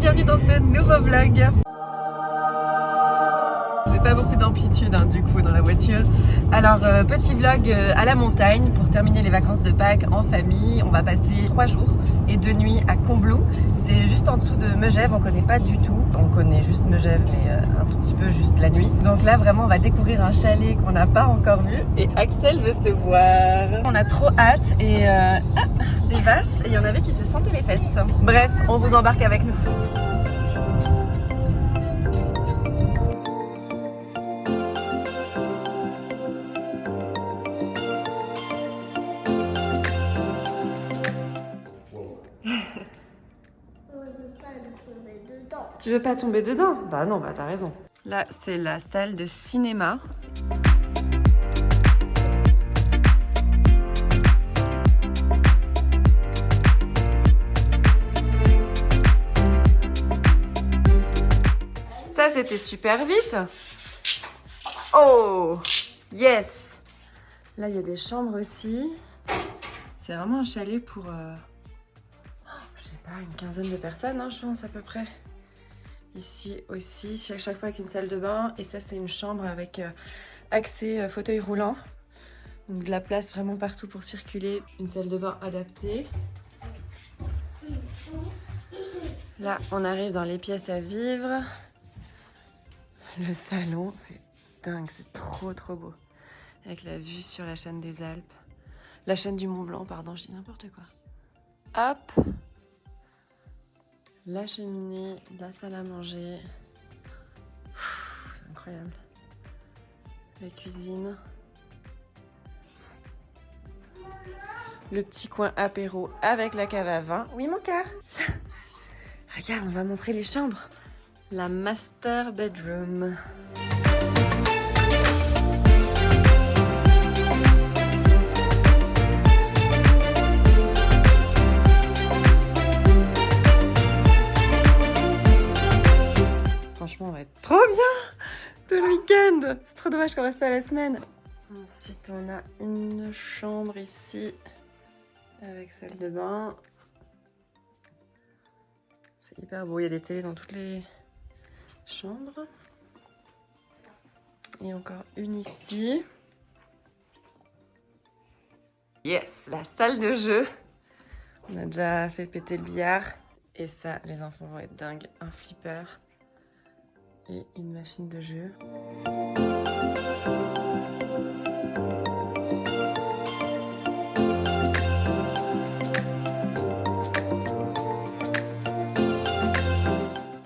bienvenue dans ce nouveau vlog. J'ai pas beaucoup d'amplitude du coup dans la voiture. Alors petit vlog à la montagne pour terminer les vacances de Pâques en famille. On va passer 3 jours et 2 nuits à Combloux. C'est juste en dessous de Megève, on connaît pas du tout. On connaît juste Megève mais un tout petit peu juste la nuit. Donc là vraiment on va découvrir un chalet qu'on n'a pas encore vu. Et Axel veut se voir. On a trop hâte et des vaches et il y en avait qui se sentaient les fesses. Bref, on vous embarque avec nous. Tu veux pas tomber dedans? Bah non, bah t'as raison. Là, c'est la salle de cinéma. Ça, c'était super vite. Oh, yes. Là, il y a des chambres aussi. C'est vraiment un chalet pour, je sais pas, une quinzaine de personnes, je pense à peu près. Ici aussi, chaque fois avec une salle de bain. Et ça, c'est une chambre avec accès fauteuil roulant. Donc de la place vraiment partout pour circuler. Une salle de bain adaptée. Là, on arrive dans les pièces à vivre. Le salon, c'est dingue, c'est trop beau. Avec la vue sur la chaîne des Alpes. La chaîne du Mont Blanc, pardon, je dis n'importe quoi. Hop! La cheminée, la salle à manger. C'est incroyable. La cuisine. Le petit coin apéro avec la cave à vin. Oui, mon cœur. Regarde, on va montrer les chambres. La master bedroom. Franchement, on va être trop bien tout le week-end. C'est trop dommage qu'on reste pas la semaine. Ensuite, on a une chambre ici avec salle de bain. C'est hyper beau. Il y a des télés dans toutes les chambres. Et encore une ici. Yes, la salle de jeu. On a déjà fait péter le billard. Et ça, les enfants vont être dingues. Un flipper. Et une machine de jeu.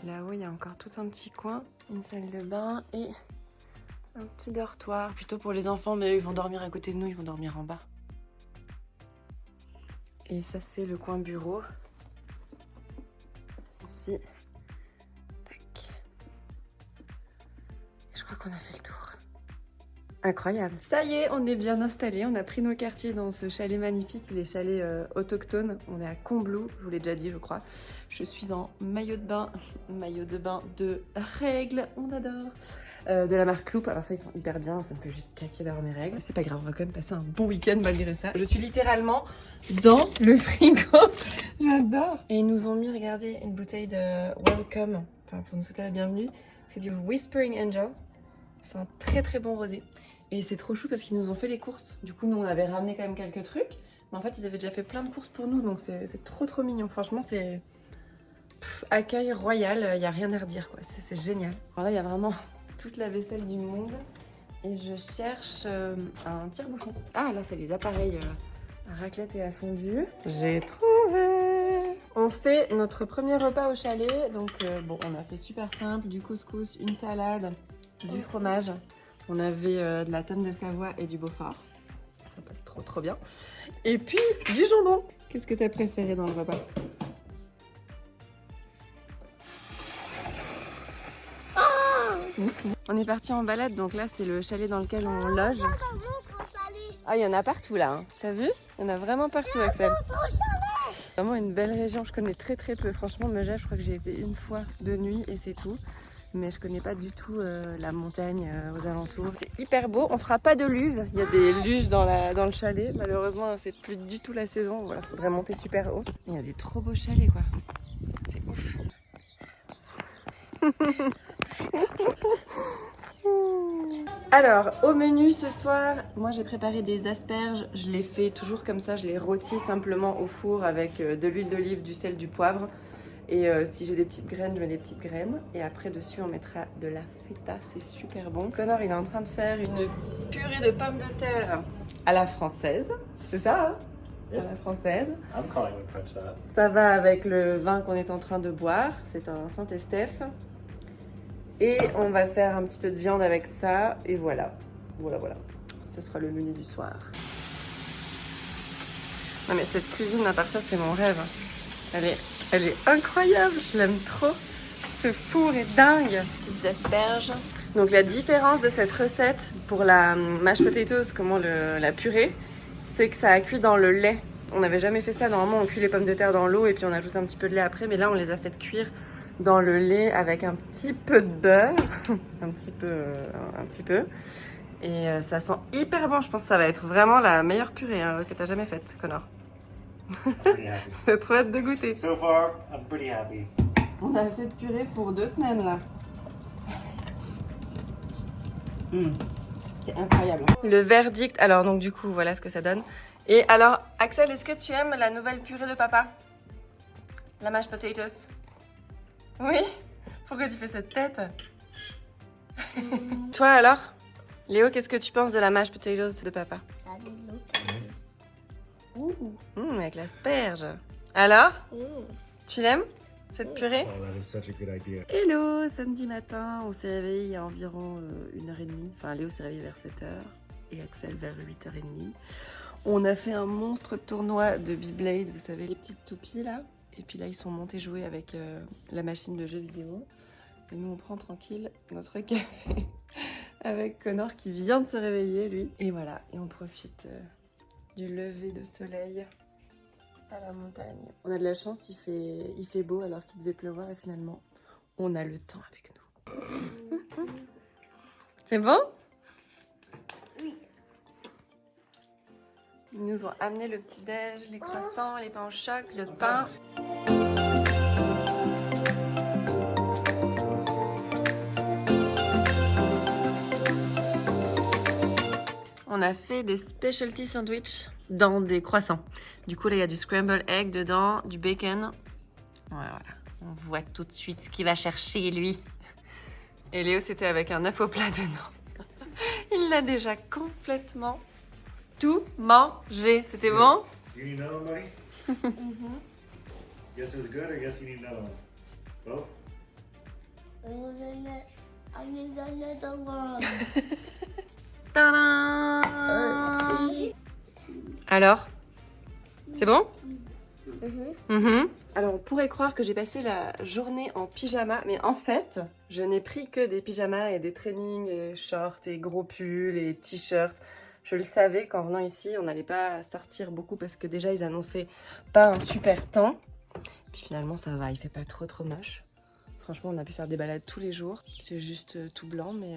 Là-haut, il y a encore tout un petit coin, une salle de bain et un petit dortoir. Plutôt pour les enfants, mais ils vont dormir à côté de nous, ils vont dormir en bas. Et ça, c'est le coin bureau. Ici. Je crois qu'on a fait le tour. Incroyable. Ça y est, on est bien installé. On a pris nos quartiers dans ce chalet magnifique, les chalets autochtones. On est à Combloux, je vous l'ai déjà dit, je crois. Je suis en maillot de bain de règles, on adore. De la marque Loop. Alors ça, ils sont hyper bien. Ça me fait juste caquer d'avoir mes règles. C'est pas grave, on va quand même passer un bon week-end malgré ça. Je suis littéralement dans le frigo. J'adore. Et ils nous ont mis, regardez, une bouteille de Welcome, enfin pour nous souhaiter la bienvenue. C'est du Whispering Angel. C'est un très bon rosé. Et c'est trop chou parce qu'ils nous ont fait les courses. Du coup, nous, on avait ramené quand même quelques trucs. Mais en fait, ils avaient déjà fait plein de courses pour nous. Donc, c'est trop mignon. Franchement, c'est accueil royal. Il n'y a rien à redire, quoi. C'est génial. Alors là, il y a vraiment toute la vaisselle du monde. Et je cherche un tire-bouchon. Ah, là, c'est les appareils à raclette et à fondue. J'ai trouvé! On fait notre premier repas au chalet. Donc, bon, on a fait super simple. Du couscous, une salade, du fromage. On avait de la tome de Savoie et du Beaufort. Ça passe trop bien. Et puis, du jambon. Qu'est-ce que tu as préféré dans le repas? On est parti en balade, donc là c'est le chalet dans lequel on loge. Ah, il y en a partout là, hein. T'as vu? Il y en a vraiment partout, Axel. Vraiment une belle région, je connais très peu. Franchement, Megève, je crois que j'ai été une fois de nuit et c'est tout. Mais je connais pas du tout la montagne aux alentours. C'est hyper beau, on fera pas de luge. Il y a des luges dans le chalet. Malheureusement, c'est plus du tout la saison. Voilà, faudrait monter super haut. Il y a des trop beaux chalets, quoi. C'est ouf. Alors, au menu ce soir, moi j'ai préparé des asperges. Je les fais toujours comme ça, je les rôtis simplement au four avec de l'huile d'olive, du sel, du poivre. Et si j'ai des petites graines, je mets des petites graines. Et après, dessus, on mettra de la feta, c'est super bon. Connor, il est en train de faire une purée de pommes de terre à la française. C'est ça, hein? Yes. À la française. I'm calling it French salad. Ça va avec le vin qu'on est en train de boire. C'est un Saint-Estèphe. Et on va faire un petit peu de viande avec ça. Et voilà. Voilà. Ce sera le menu du soir. Non mais cette cuisine, à part ça, c'est mon rêve. Elle est incroyable. Je l'aime trop. Ce four est dingue. Petites asperges. Donc la différence de cette recette pour la mashed potatoes, comment la purée, c'est que ça a cuit dans le lait. On n'avait jamais fait ça. Normalement, on cuit les pommes de terre dans l'eau et puis on ajoute un petit peu de lait après. Mais là, on les a fait cuire dans le lait avec un petit peu de beurre. un petit peu. Et ça sent hyper bon. Je pense que ça va être vraiment la meilleure purée que tu as jamais faite, Connor. J'ai trop hâte de goûter. So far, I'm pretty happy. On a assez de purée pour 2 semaines là. C'est incroyable. Le verdict, alors donc du coup voilà ce que ça donne. Et alors Axel, est-ce que tu aimes la nouvelle purée de papa? La mashed potatoes? Oui? Pourquoi tu fais cette tête? Toi alors? Léo, qu'est-ce que tu penses de la mashed potatoes de papa? Avec l'asperge. Alors? Tu l'aimes? Cette purée? Oh, that is such a good idea. Hello, samedi matin, on s'est réveillé il y a environ 1h30. Enfin, Léo s'est réveillé vers 7h et Axel vers 8h30. On a fait un monstre tournoi de Beyblade, vous savez, les petites toupies là. Et puis là, ils sont montés jouer avec la machine de jeux vidéo. Et nous, on prend tranquille notre café avec Connor qui vient de se réveiller, lui. Et voilà, et on profite du lever de soleil à la montagne. On a de la chance, il fait beau alors qu'il devait pleuvoir et finalement, on a le temps avec nous. C'est bon? Oui. Ils nous ont amené le petit-déj, les croissants, les pains au choc, le pain. On a fait des specialty sandwichs dans des croissants. Du coup, là, il y a du scrambled egg dedans, du bacon. Voilà. On voit tout de suite ce qu'il va chercher, lui. Et Léo, c'était avec un œuf au plat dedans. Il l'a déjà complètement tout mangé. C'était bon? You need another one, buddy? Guess it was good or guess you need another one? Both? I need another one. Tadam! Alors? C'est bon? Alors on pourrait croire que j'ai passé la journée en pyjama, mais en fait, je n'ai pris que des pyjamas et des trainings et shorts et gros pulls et t-shirts. Je le savais qu'en venant ici, on n'allait pas sortir beaucoup parce que déjà ils annonçaient pas un super temps. Puis finalement ça va, il fait pas trop moche. Franchement, on a pu faire des balades tous les jours. C'est juste tout blanc, mais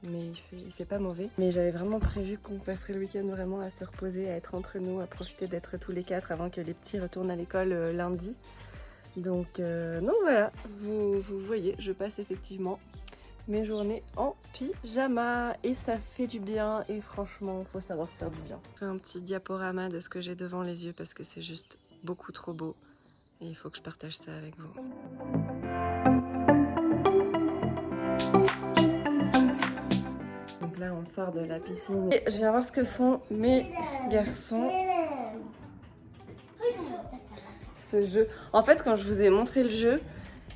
il fait pas mauvais. Mais j'avais vraiment prévu qu'on passerait le week-end vraiment à se reposer, à être entre nous, à profiter d'être tous les 4 avant que les petits retournent à l'école lundi. Donc voilà, vous voyez, je passe effectivement mes journées en pyjama. Et ça fait du bien, et franchement, faut savoir se faire du bien. Je fais un petit diaporama de ce que j'ai devant les yeux parce que c'est juste beaucoup trop beau. Et il faut que je partage ça avec vous. Donc là, on sort de la piscine. Et je viens voir ce que font mes garçons. Ce jeu. En fait, quand je vous ai montré le jeu,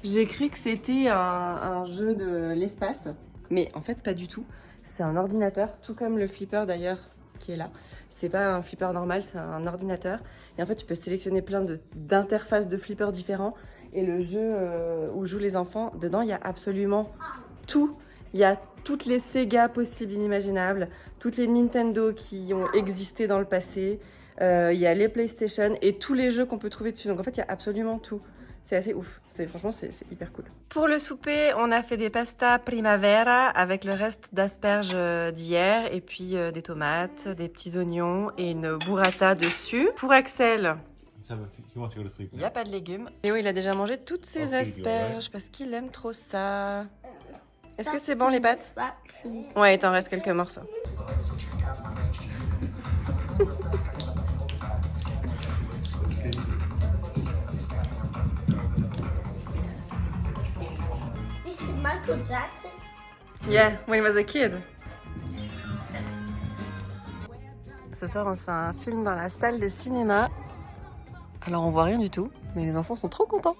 j'ai cru que c'était un jeu de l'espace. Mais en fait, pas du tout. C'est un ordinateur, tout comme le flipper d'ailleurs qui est là. C'est pas un flipper normal, c'est un ordinateur. Et en fait, tu peux sélectionner plein d'interfaces de flippers différents. Et le jeu où jouent les enfants, dedans, il y a absolument tout. Il y a toutes les Sega possibles, inimaginables, toutes les Nintendo qui ont existé dans le passé. Il y a les PlayStation et tous les jeux qu'on peut trouver dessus. Donc en fait, il y a absolument tout. C'est assez ouf. Franchement, c'est hyper cool. Pour le souper, on a fait des pastas primavera avec le reste d'asperges d'hier et puis des tomates, des petits oignons et une burrata dessus. Pour Axel, He wants to go to sleep Il now. n'y a pas de légumes. Léo, il a déjà mangé toutes ses I'll feed you, asperges parce qu'il aime trop ça. Est-ce que c'est bon Back les to- pâtes? back to- Ouais, il t'en reste quelques morceaux. This is Michael Jackson. Yeah, when he was a kid. Ce soir, on se fait un film dans la salle de cinéma. Alors, on voit rien du tout, mais les enfants sont trop contents.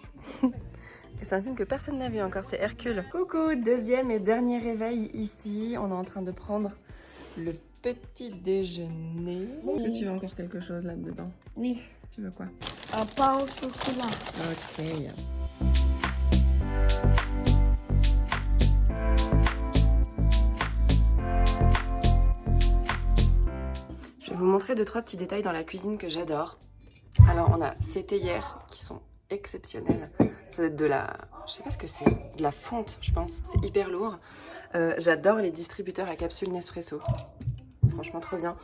Et c'est un film que personne n'a vu encore, c'est Hercule. Coucou, deuxième et dernier réveil ici. On est en train de prendre le petit déjeuner. Est-ce que tu veux encore quelque chose là-dedans? Oui. Tu veux quoi? Un pain au chocolat. Ok. Je vais vous montrer 2-3 petits détails dans la cuisine que j'adore. Alors on a ces théières qui sont exceptionnelles. Ça doit être de la... je sais pas ce que c'est. De la fonte, je pense. C'est hyper lourd. J'adore les distributeurs à capsules Nespresso. Franchement trop bien.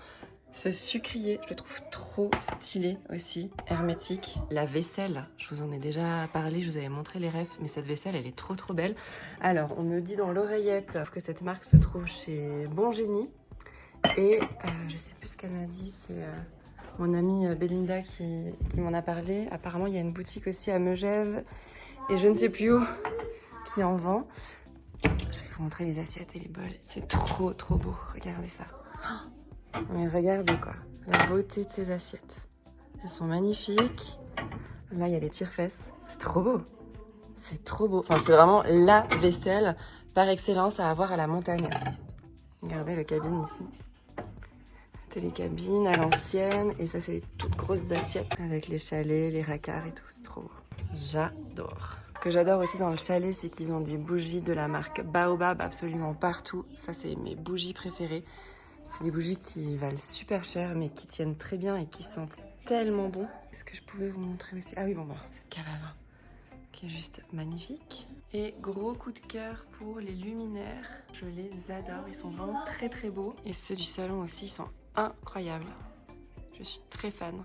Ce sucrier, je le trouve trop stylé aussi, hermétique. La vaisselle, je vous en ai déjà parlé, je vous avais montré les refs, mais cette vaisselle, elle est trop belle. Alors, on me dit dans l'oreillette que cette marque se trouve chez Bon Génie. Et je sais plus ce qu'elle m'a dit, c'est mon amie Belinda qui m'en a parlé. Apparemment, il y a une boutique aussi à Megève et je ne sais plus où qui en vend. Je vais vous montrer les assiettes et les bols. C'est trop beau, regardez ça. Mais regardez quoi, la beauté de ces assiettes. Elles sont magnifiques. Là, il y a les tire-fesses. C'est trop beau. C'est trop beau. Enfin, c'est vraiment la vaisselle par excellence à avoir à la montagne. Regardez le cabine ici. Télécabine à l'ancienne. Et ça, c'est les toutes grosses assiettes avec les chalets, les racards et tout. C'est trop beau. J'adore. Ce que j'adore aussi dans le chalet, c'est qu'ils ont des bougies de la marque Baobab absolument partout. Ça, c'est mes bougies préférées. C'est des bougies qui valent super cher, mais qui tiennent très bien et qui sentent tellement bon. Est-ce que je pouvais vous montrer aussi? Ah oui, bon, cette cave à vin qui est juste magnifique. Et gros coup de cœur pour les luminaires. Je les adore, ils sont vraiment très beaux. Et ceux du salon aussi sont incroyables. Je suis très fan.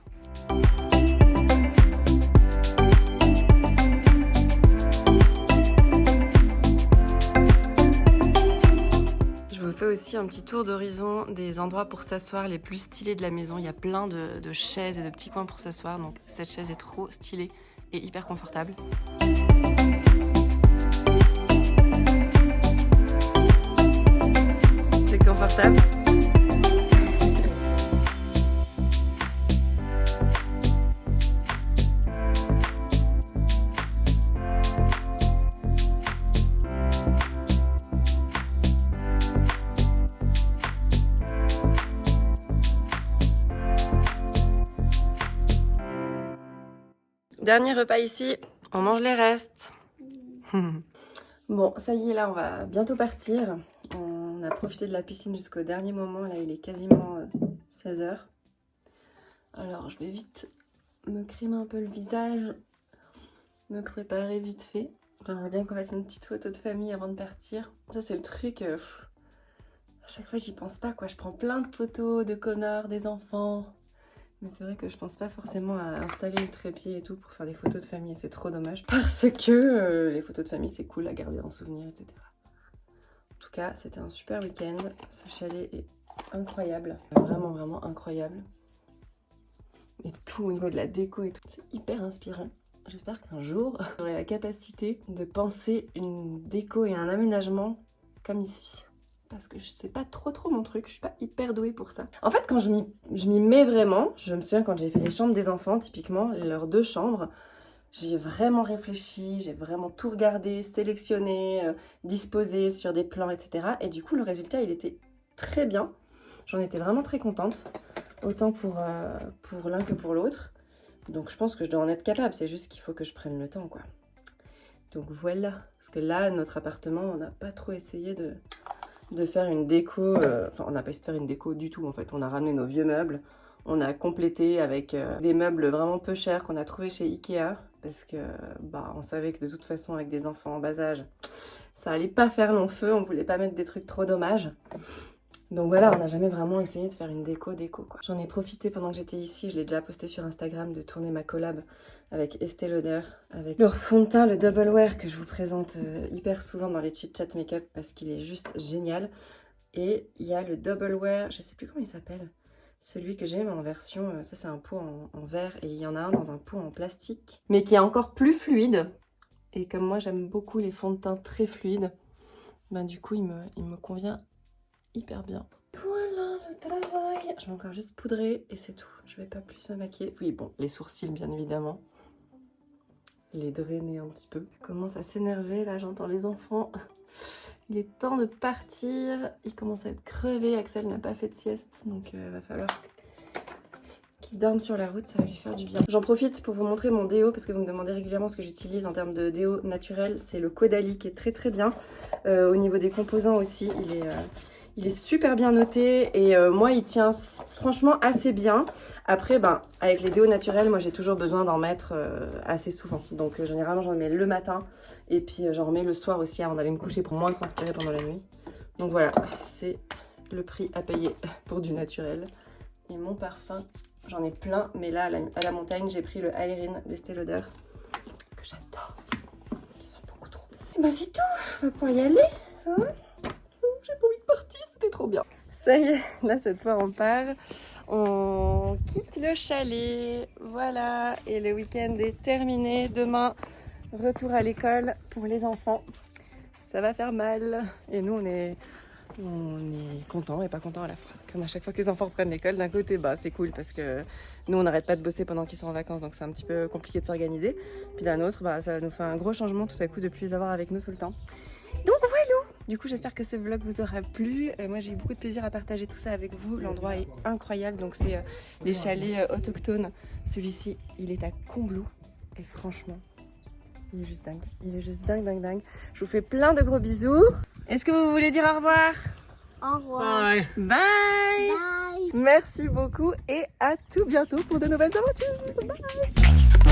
Je vous fais aussi un petit tour d'horizon des endroits pour s'asseoir les plus stylés de la maison. Il y a plein de chaises et de petits coins pour s'asseoir. Donc cette chaise est trop stylée et hyper confortable. C'est confortable. Dernier repas ici, on mange les restes. Bon, ça y est, là, on va bientôt partir. On a profité de la piscine jusqu'au dernier moment. Là, il est quasiment 16h. Alors, je vais vite me crémer un peu le visage, me préparer vite fait. J'aimerais bien qu'on fasse une petite photo de famille avant de partir. Ça, c'est le truc... à chaque fois, j'y pense pas, quoi. Je prends plein de photos de Connor, des enfants... Mais c'est vrai que je pense pas forcément à installer le trépied et tout pour faire des photos de famille, c'est trop dommage. Parce que les photos de famille, c'est cool à garder en souvenir, etc. En tout cas, c'était un super week-end. Ce chalet est incroyable. Vraiment incroyable. Et tout au niveau de la déco et tout, c'est hyper inspirant. J'espère qu'un jour, j'aurai la capacité de penser une déco et un aménagement comme ici. Parce que je sais pas trop mon truc, je suis pas hyper douée pour ça. En fait, quand je m'y mets vraiment, je me souviens quand j'ai fait les chambres des enfants, typiquement, leurs 2 chambres, j'ai vraiment réfléchi, j'ai vraiment tout regardé, sélectionné, disposé sur des plans, etc. Et du coup, le résultat, il était très bien. J'en étais vraiment très contente, autant pour l'un que pour l'autre. Donc je pense que je dois en être capable, c'est juste qu'il faut que je prenne le temps, quoi. Donc voilà, parce que là, notre appartement, on n'a pas trop essayé de faire une déco, enfin on n'a pas essayé de faire une déco du tout en fait, on a ramené nos vieux meubles, on a complété avec des meubles vraiment peu chers qu'on a trouvé chez Ikea, parce que on savait que de toute façon avec des enfants en bas âge, ça allait pas faire long feu, on voulait pas mettre des trucs trop dommages. Donc voilà, on n'a jamais vraiment essayé de faire une déco quoi. J'en ai profité pendant que j'étais ici, je l'ai déjà posté sur Instagram, de tourner ma collab avec Estée Lauder, avec leur fond de teint, le Double Wear, que je vous présente hyper souvent dans les Chit Chat Makeup parce qu'il est juste génial. Et il y a le Double Wear, je sais plus comment il s'appelle, celui que j'ai mais en version, ça c'est un pot en verre et il y en a un dans un pot en plastique, mais qui est encore plus fluide. Et comme moi j'aime beaucoup les fonds de teint très fluides, ben du coup il me convient hyper bien. Voilà le travail. Je vais encore juste poudrer et c'est tout. Je vais pas plus me maquiller. Oui bon, les sourcils bien évidemment. Les drainer un petit peu. Ça commence à s'énerver là, j'entends les enfants. Il est temps de partir. Il commence à être crevé. Axel n'a pas fait de sieste, donc va falloir qu'il dorme sur la route, ça va lui faire du bien. J'en profite pour vous montrer mon déo parce que vous me demandez régulièrement ce que j'utilise en termes de déo naturel. C'est le Caudalie qui est très bien. Au niveau des composants aussi, il est super bien noté et moi il tient franchement assez bien. Après ben avec les déos naturels, moi j'ai toujours besoin d'en mettre assez souvent. Donc généralement j'en mets le matin et puis j'en remets le soir aussi avant d'aller me coucher pour moins transpirer pendant la nuit. Donc voilà, c'est le prix à payer pour du naturel. Et mon parfum, j'en ai plein, mais là à la montagne j'ai pris le Aerin d'Estée Lauder que j'adore. Ils sont beaucoup trop bons. Et ben c'est tout, on va pouvoir y aller. Hein, j'ai pas envie de partir, c'était trop bien. Ça y est, là cette fois on part. On quitte le chalet. Voilà, et le week-end est terminé. Demain, retour à l'école pour les enfants. Ça va faire mal. Et nous on est content et pas content à la fois. Comme à chaque fois que les enfants reprennent l'école, d'un côté bah c'est cool parce que nous on n'arrête pas de bosser pendant qu'ils sont en vacances, donc c'est un petit peu compliqué de s'organiser. Puis d'un autre, bah ça nous fait un gros changement tout à coup de plus les avoir avec nous tout le temps. Donc voilà. Du coup j'espère que ce vlog vous aura plu. Moi j'ai eu beaucoup de plaisir à partager tout ça avec vous. L'endroit est incroyable, donc c'est les chalets autochtones. Celui-ci il est à Combloux et franchement il est juste dingue. Il est juste dingue. Je vous fais plein de gros bisous. Est-ce que vous voulez dire au revoir? Au revoir. Bye. Bye. Merci beaucoup et à tout bientôt pour de nouvelles aventures. Bye.